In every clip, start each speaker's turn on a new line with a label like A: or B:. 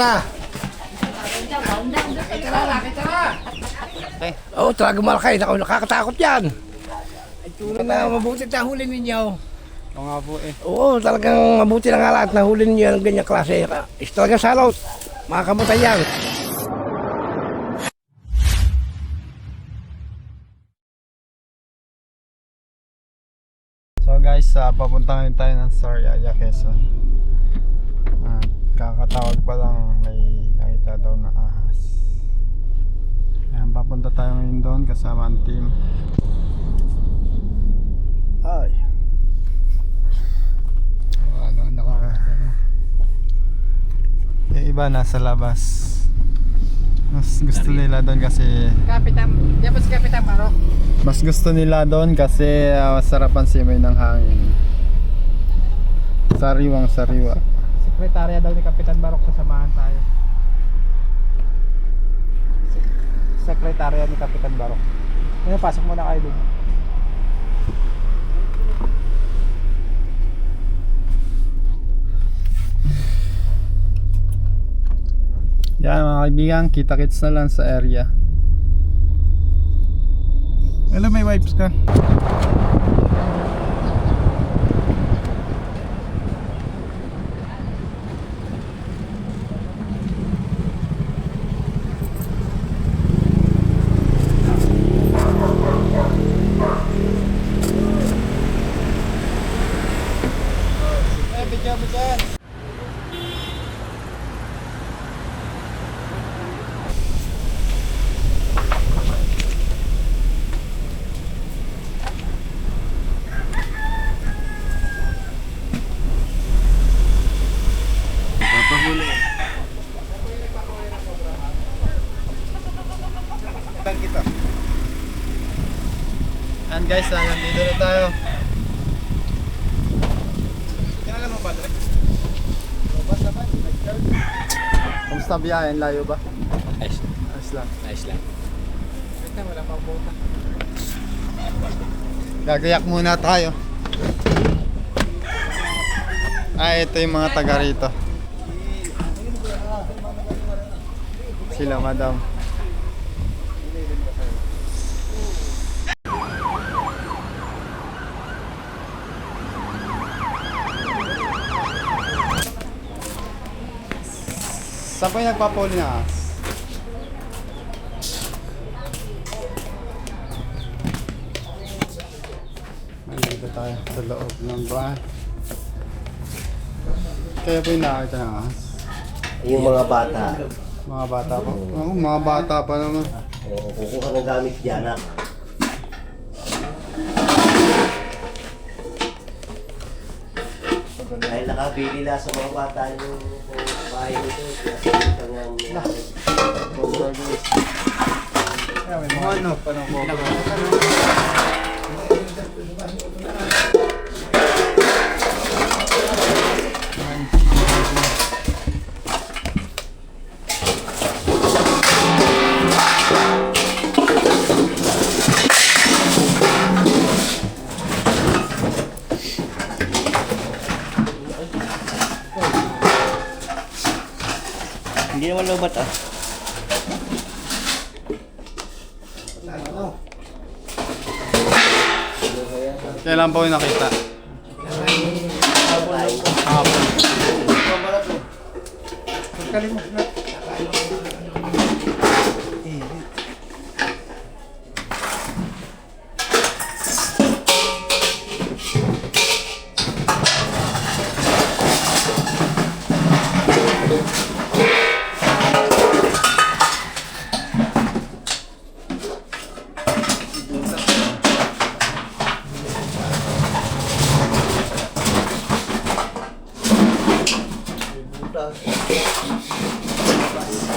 A: Okay. Oo, talagang malaki. Nakakatakot yan. Na mabuti na huli ninyo.
B: Oo nga po eh.
A: Oo, talagang mabuti na nga lahat na huli ninyo ng ganyang klase. Talagang salot. Makakamutan yan.
B: So guys, papunta ngayon tayo ng Sariaya, Quezon. Kakatawag pa lang, may nakita daw na ahas. Ayan, papunta tayo ngayon doon kasama ang team. Ay. Yung iba nasa labas. Mas gusto nila doon kasi
C: Kapitan, diyan po si Kapitan Baro.
B: mas gusto nila doon kasi masarap ang simoy ng hangin. Sariwang sariwa.
C: Sekretarya daw ni Kapitan Barok, sasamahan tayo. Sekretarya ni Kapitan Barok. Ngayon, pasok muna kayo dun.
B: Yan mga kaibigan, kita-kits na lang sa area. Hello, may wipes ka? And guys, nandito na tayo. Kailangan mo ba direct? Kumusta biyahe? Layo ba?
A: Nice.
B: Ayos lang.
A: Nice lang.
C: Ito, wala pang bota.
B: Gagayak muna tayo. Ito yung mga taga rito. Sila madam. Saan pa yung nagpapuli na ahas? Nandito tayo sa loob ng bahay. Kaya po yung nakakita ng ahas?
D: Yung mga bata,
B: Mga bata pa? Oo, mga bata pa naman.
D: kukuha ng gamit dyan ha. Dahil nakabili na sa mga bata yung bahay nito, kasi ito nga
B: Ano pa ng
D: Hindi naman lobat ah.
B: Kailan po yung nakita? Hapon.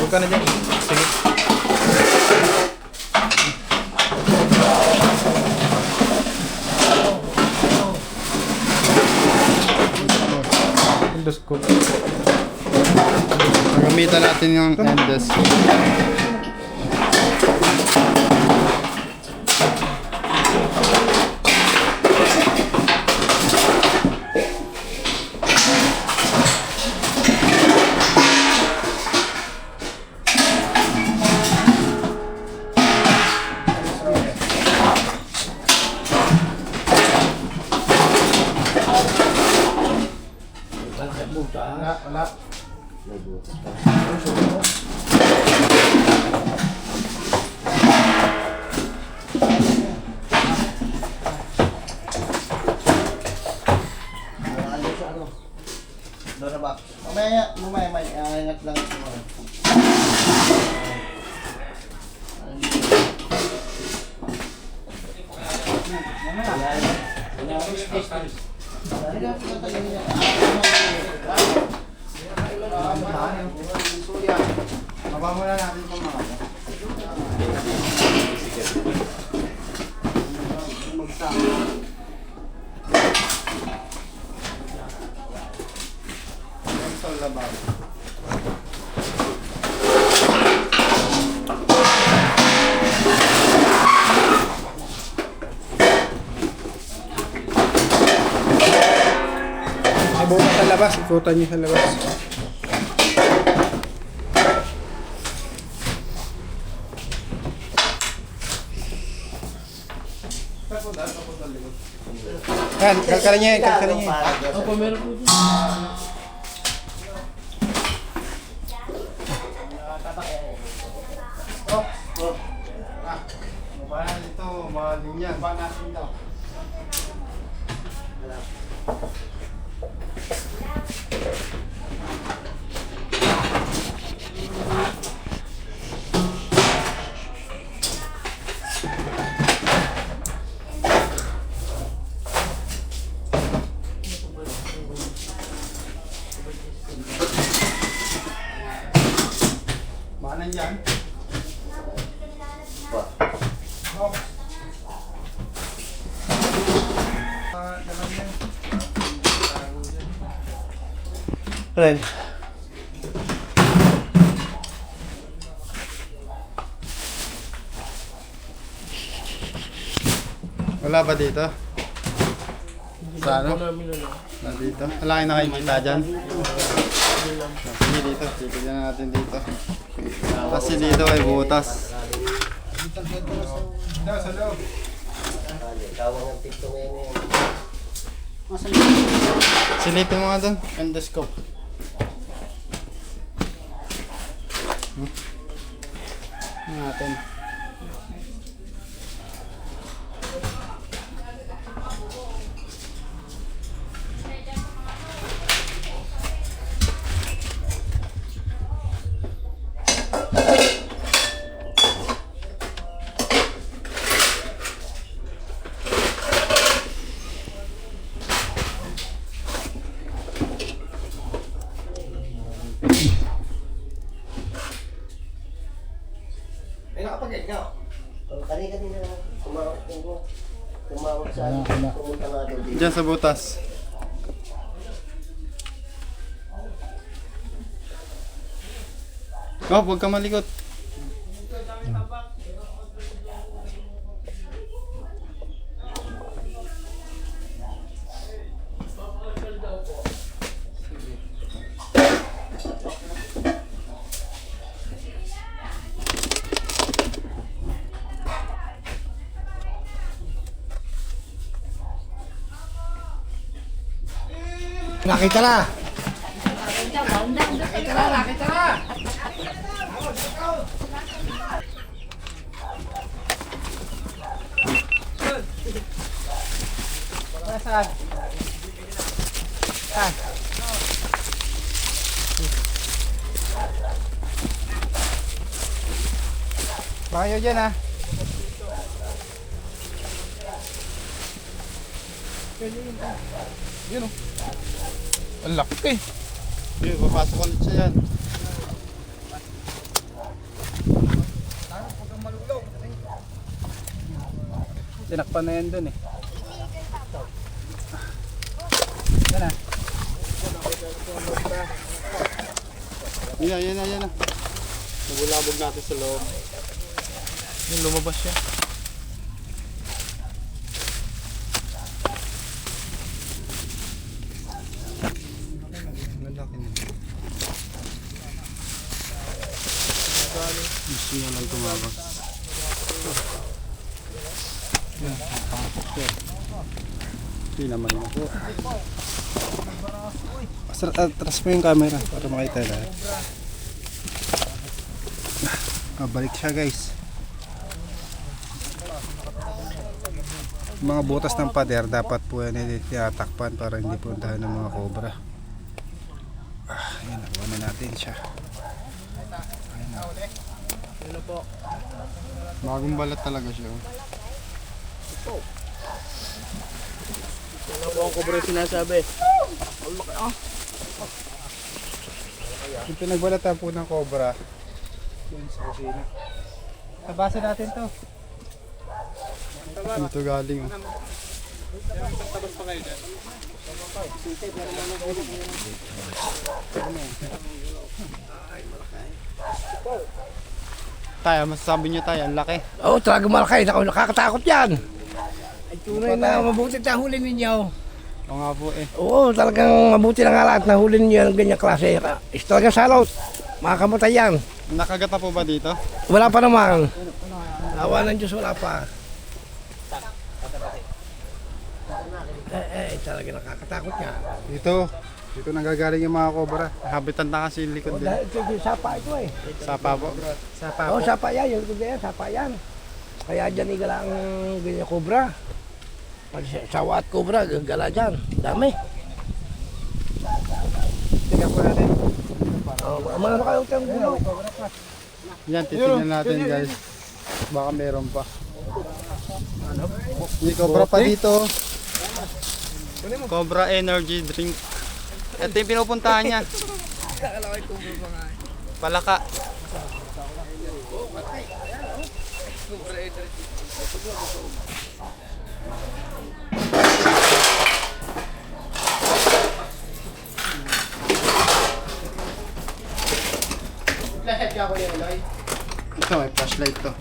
B: Huwag ka na dyan. Sige. Endoscope. Gamitan natin yung endoscope.
D: Marami sa ano. Doon na ba? Mamaya, may ingat lang ito.
B: Baba muna natin itong mga Sol labaw.
C: May buo sa labas, ikutan niyo sa labas. Yan, kalkalan niya yan, kalkalan niya yan.
D: Opo, meron po dito.
B: Mabahan ito, mahalin yan.
C: Ba natin daw.
B: Mahalan yan.
D: Ren.
B: Wala ba dito? Sa ano? Nandito. Wala kayo nakikita dyan? Sige dito, titignan natin dito. Kasi dito ay butas. Dito sa loob.
D: Tawang ang pito ngayon.
B: Silipin mo nga doon. Endoscope. Natin.
D: Ay, nakapag-get ka. Kanina tumawag sa ano, pumunta nga doon dito.
B: Diyan sa butas. Oh, huwag ka malikot.
A: Nakita na.
C: Saan? Saan? Baka yun dyan, ha?
B: Yun oh.
C: Ang laki.
B: Yun, papasok ulit siya yan.
C: Tinakpan na yan dun, eh. Yan, ha?
B: Yan na. Nabulabog natin sa loob.
C: Yung lumabas siya.
B: Malaki na. Gusto niya lang tumabas. Yan, pasok siya. Hindi naman ako.
C: Atras mo yung camera para makita lahat. Balik siya guys. Mga butas ng pader dapat po yan tinatakpan para hindi puntahan ng mga cobra. Ayan, nakuha na natin siya.
B: Bagong balat talaga siya.
E: Ano po ang kobra sinasabi?
C: Yung pinagbalatan po ng cobra yun sa kusina. Nabasa natin to.
B: Dito galing. Oh. Tayo, masasabi nyo tayo, ang laki.
A: Oo, talaga malaki. Ako, nakakatakot yan. Ay, tunay na mabuti na huli ninyo.
B: Oo nga po eh.
A: Oo, talagang mabuti na nga lahat na huli ninyo ng ganyang klase. Is talaga salot. Makakamutay yan.
B: Nakagata po ba dito?
A: Wala pa naman. Awa ng Diyos, wala pa. Talaga nakakatakot yan.
C: Dito nanggagaling yung mga cobra.
B: Habitan na kasi yung likod din.
A: Dahil ito yung sapa ito eh.
B: Sapa po.
A: Oo, sapa yan. Yung likod na yan, sapa yan. Kaya dyan igala ang ganyan cobra. Pag sawa at cobra, gagala dyan. Dami.
C: Tingnan po natin.
A: Mga nakayotang gulo.
B: Yan, titignan natin guys. Baka meron pa. May cobra pa dito. Cobra energy drink. Ito yung pinupuntahan niya. Palaka. Ito may flashlight to.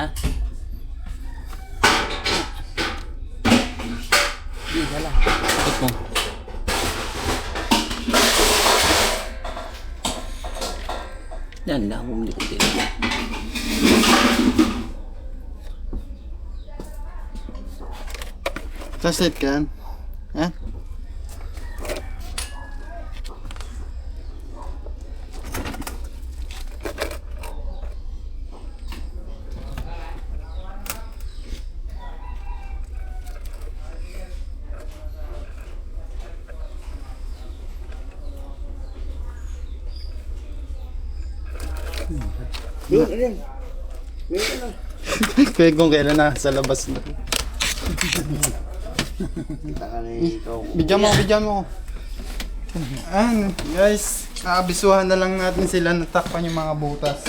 E: Ha? Di, wala. Ito. Yan lang, bumili ko din.
B: Flashlight ka yan? Ha? Kaya kung kailan na sa labas na. Bidyan mo. Ano, guys, aabisuhan na lang natin sila na takpan yung mga butas.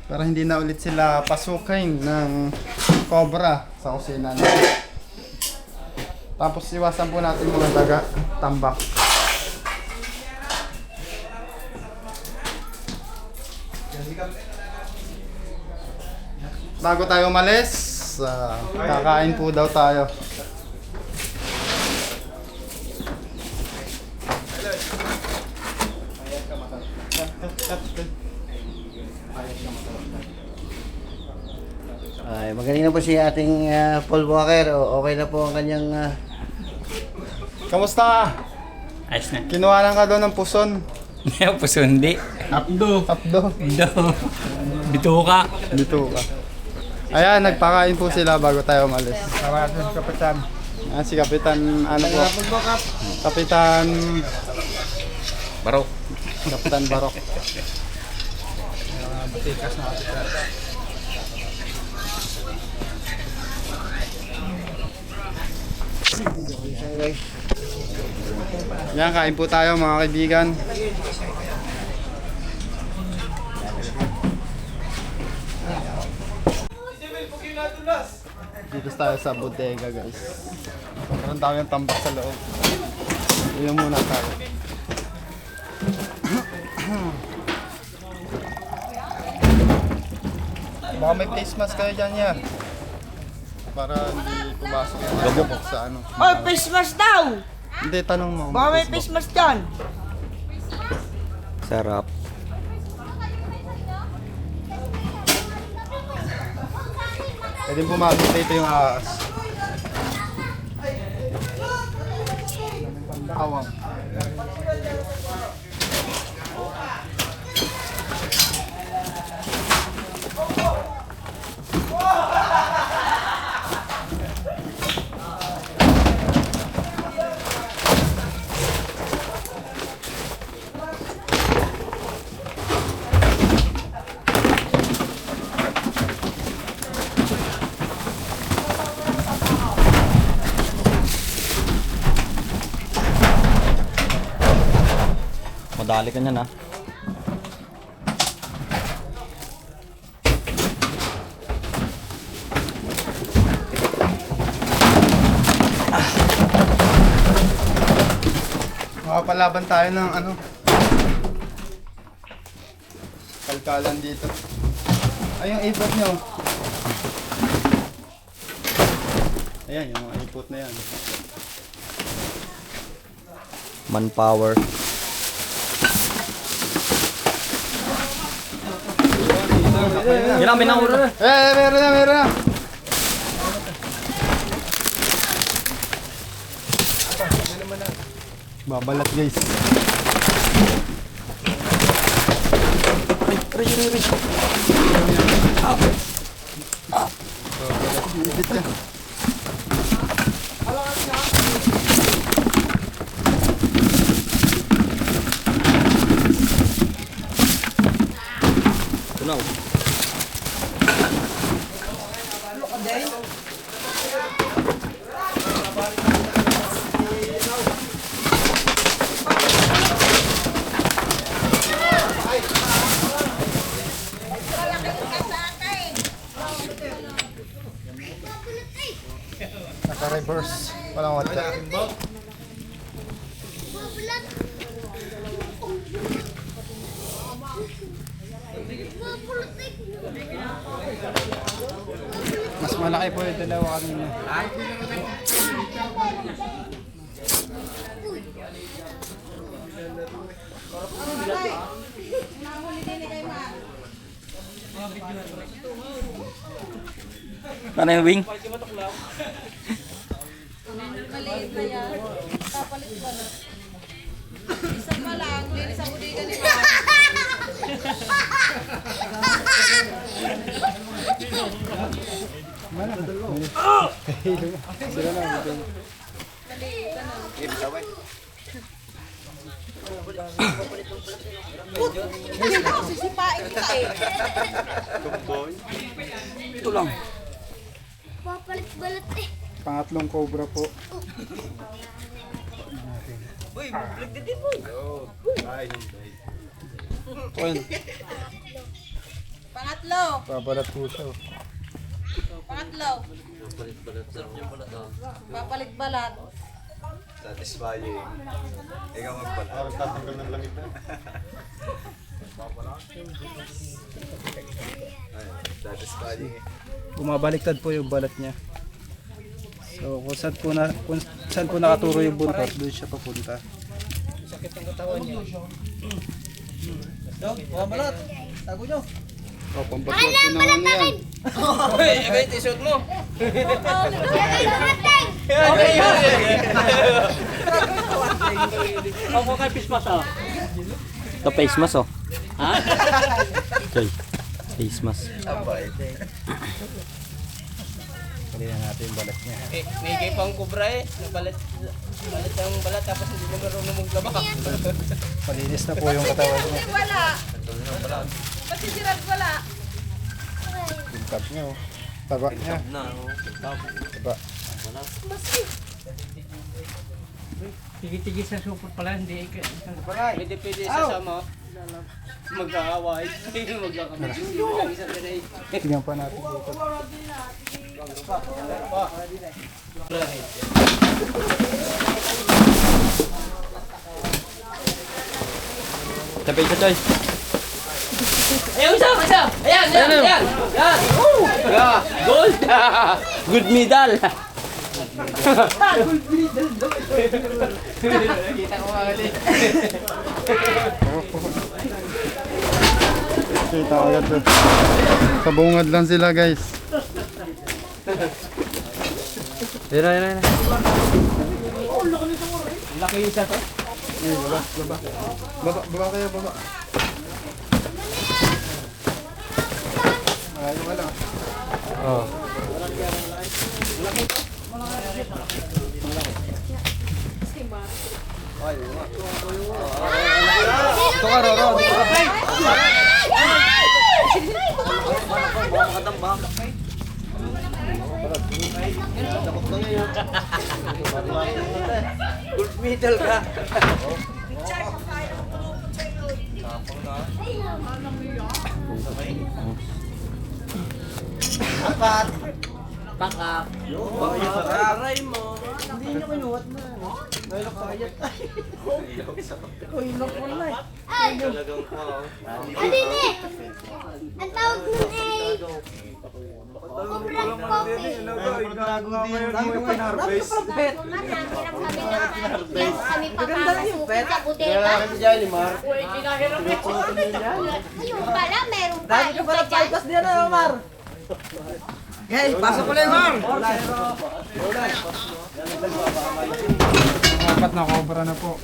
B: Para hindi na ulit sila pasukin ng cobra sa kusina natin. Tapos iwasan po natin mga daga, tambak. Bago tayo umalis, kakain po daw tayo. Ayos ka
D: Ay, magaling na po si ating Paul Walker. Okay na po ang kanyang...
B: Kamusta ka?
E: Ayos na.
B: Kinuha lang ka doon ng puson.
E: Pusundi. Apdo.
B: Tapdo.
E: Bituka.
B: Dito ka. Ayan, nagpakain po sila bago tayo umalis.
C: Kawasan sa kapitan.
B: Ah, si Kapitan, ano po? Kapitan...
E: Barok.
B: Kapitan Barok.
C: Matikas na kapitan.
B: Yan, kain po tayo mga kaibigan. Dito tayo sa bodega guys. Meron tayong tambak sa loob. Iyon muna tayo. Baka may face mask kayo dyan ya. Para hindi pumasok yung gabok sa ano.
F: Oh, face mask daw!
B: Hindi, tanong mo.
F: Baka may face mask dyan.
E: Sarap.
B: Pwede pumasok dito yung ahas. Awang.
E: Madali ka niyan, ha?
B: Makapalaban tayo ng ano. Kalkalan dito. Ay, yung ipot nyo. Ayan, yung mga ipot na yan.
E: Manpower. Ginamit ng ulo.
B: Meron na, meron na. Babalat guys. Babalat ka.
E: Tunaw.
B: Naka-reverse. Walang watcha. Mas malaki po yung dalawa kanina.
E: Ano yung wing?
F: Maliit na yan. Kapalit ba na? Isa pa lang, linis ang uligan ni Mama.
B: Sila lang.
F: Hindi ako sisipain kita eh.
E: Ito lang.
C: Pangatlong cobra po.
F: Pangatlo.
C: Babalat po siya.
F: Pangatlo. Papalit balat.
G: Satisfying. Ikaw magpala.
B: Parang tatanggal ng lamig na.
G: Satisfying.
C: Bumabaliktad po yung balat niya. So kung saan po nakaturo yung buntot, doon siya papunta.
A: Sakit ang katawan niya. Dog, balat. Tago nyo.
B: Oh, pampatwag pinawa na yan.
E: Ako kay Pismas oh. Ito face mask oh. Ha? Choy. Face mask.
C: Palihan natin yung balat niya.
H: May kay pang kubra eh. Nabalat ang balat tapos hindi na marunong maglaba.
C: Palinis na po yung katawan niya.
F: Wala. Ba't si Gerald wala?
C: Yung tab niya oh. Taba niya. Taba.
H: Tigil-tigil sa supot pala, hindi ka. Pwede sasama. Mag-aaway. Magkakamit.
C: Tingnan pa natin dito.
E: Tapay ka Choy.
H: Ayun, isa! Ayan! Yan!
E: Gold! Good medal!
H: Kita ko nga ulit.
B: Kita agad to. Sa bungad lang sila guys.
E: Yan.
H: Laki isa to.
B: Baba kayo, baba. Ayaw wala.
E: Oh.
C: Ito ka, Roro. Dito ka.
H: Gold medal ka. Pakak. Aray mo. Hindi nyo kinuhat na. Nailok sa kayat. Nailok mo na eh.
I: Ay! Adine! Ang tawag nun ay... Sobrang coffee. Kami papapasukin sa buteta. Ayun pala, meron pa. Dati ka pala bypass din na, Omar.
H: Hey, pasok ko lang, Mar.
C: Apat na cobra na po.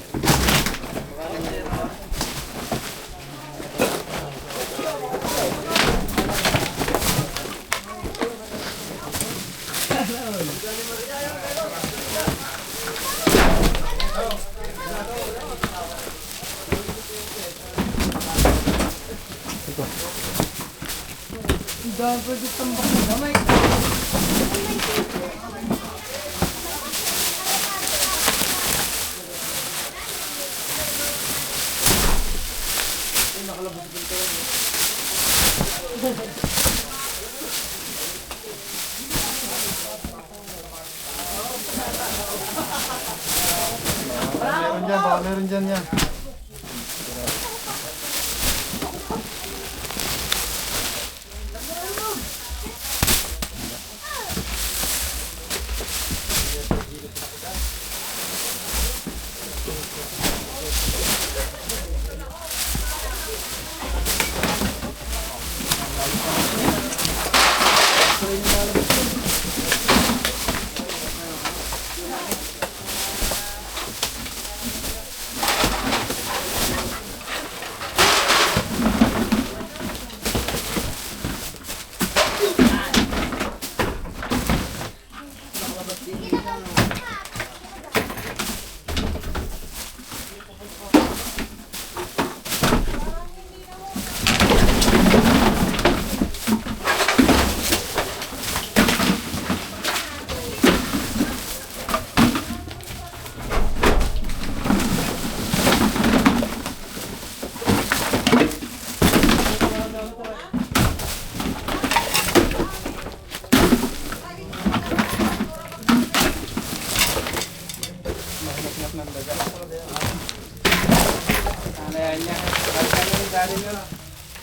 B: Meron dyan yan.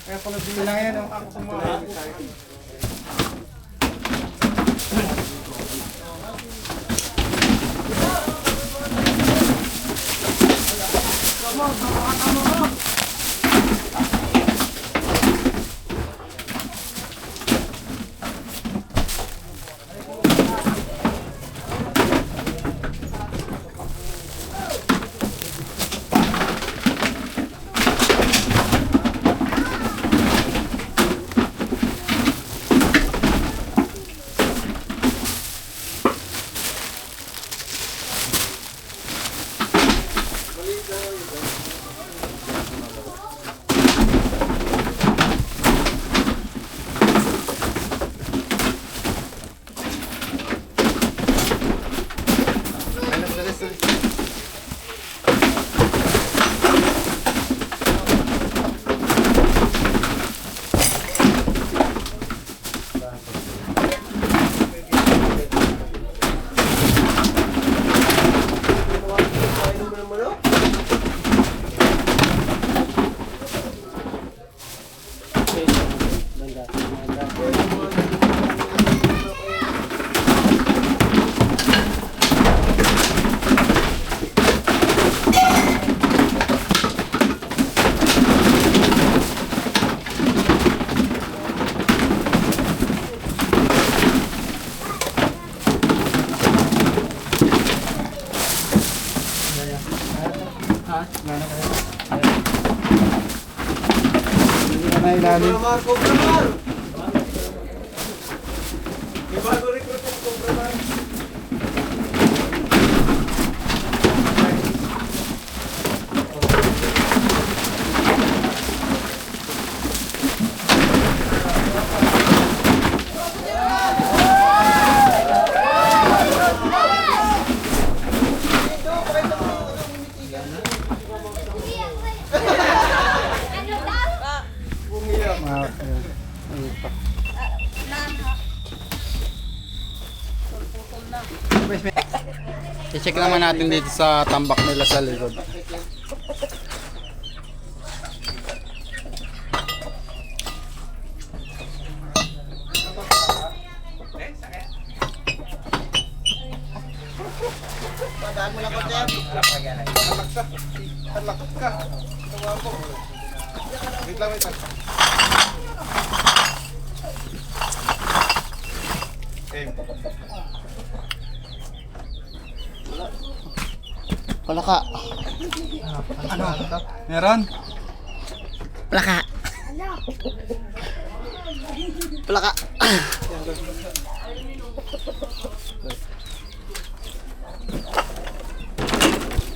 C: Kaya pala din lang yan. Ako kumain.
B: Hindi ka na ilalim. I-check naman natin dito sa tambak nila sa likod. Palaka. Ano? Meron?
A: Plaka. Plaka.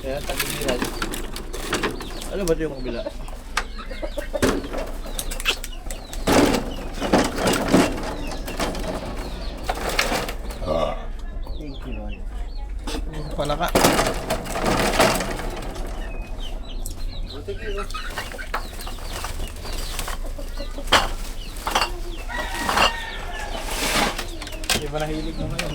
D: Kaya tagiliran. Ano ba ito yung kabila? Thank you, Lord.
B: Palaka.
C: Hindi ba nahilig mo ngayon?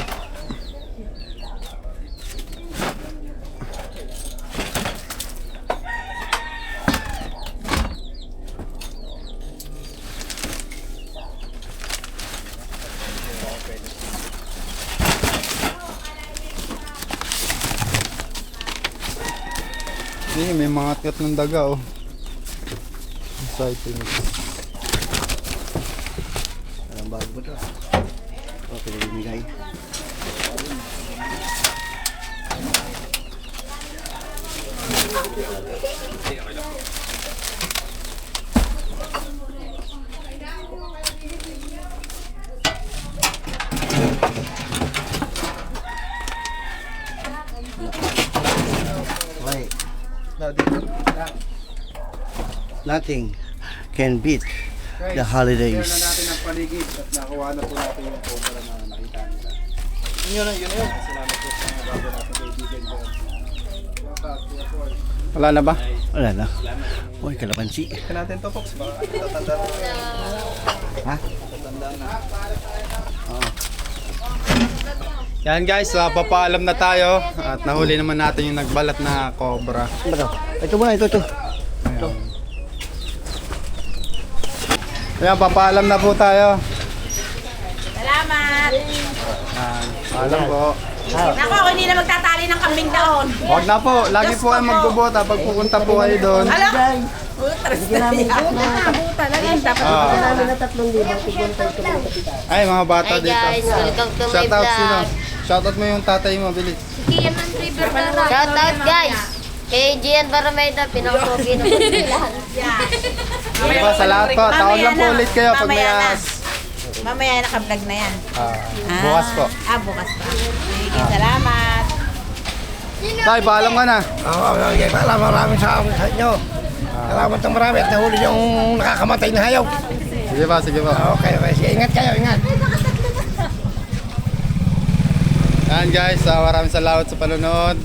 B: May mga kat ng daga oh. Exciting.
D: Anong bago ba ito? O, pinagimigay. Wait. Nothing can beat the holidays.
C: Clear na natin ang paligid at nakuha na po natin yung cobra na nakita nila. Yun na yun. Salamat po sa mga bago natin kaibigan dyan.
B: Wala na ba?
D: Wala na. Uy, kalamansi.
C: Ika natin to, Fox. Baka tatanda na.
D: Ha?
C: Tatanda na.
B: Yan guys, papaalam na tayo at nahuli naman natin yung nagbalat na cobra.
D: Ano ba ito? Ito muna, ito.
B: Ayan. Ayan, papaalam na po tayo.
I: Salamat.
B: Ayan, paalam po.
I: Nako, ako hindi na magtatali ng kambing daon.
B: Huwag na po, lagi po kayo magbubota pag pupunta po kayo doon.
I: Alam? Butas na yan. Buta na yan. Dapat namin na 3,000.
B: Ay, mga bata
J: Hi
B: dito.
J: guys, welcome to my
B: Shoutout sino?
J: vlog.
B: Shoutout mo yung tatay mo, bilis.
J: Shout out guys! Kay Gian Barameda, pinakapogi ng pagbilan.
B: Diba, sa lahat po, tawag lang po ulit kayo pag may
I: Mamaya naka-vlog na yan.
B: bukas po.
I: Bukas pa. Sige, salamat.
B: Tay, paalam ka na.
A: Okay, maraming salamat sa inyo. Salamat ng marami at nahuli yung nakakamatay na hayop.
B: Sige pa, sige pa.
A: Okay, sige, ingat kayo, ingat.
B: Yan guys, maraming salamat sa panonood.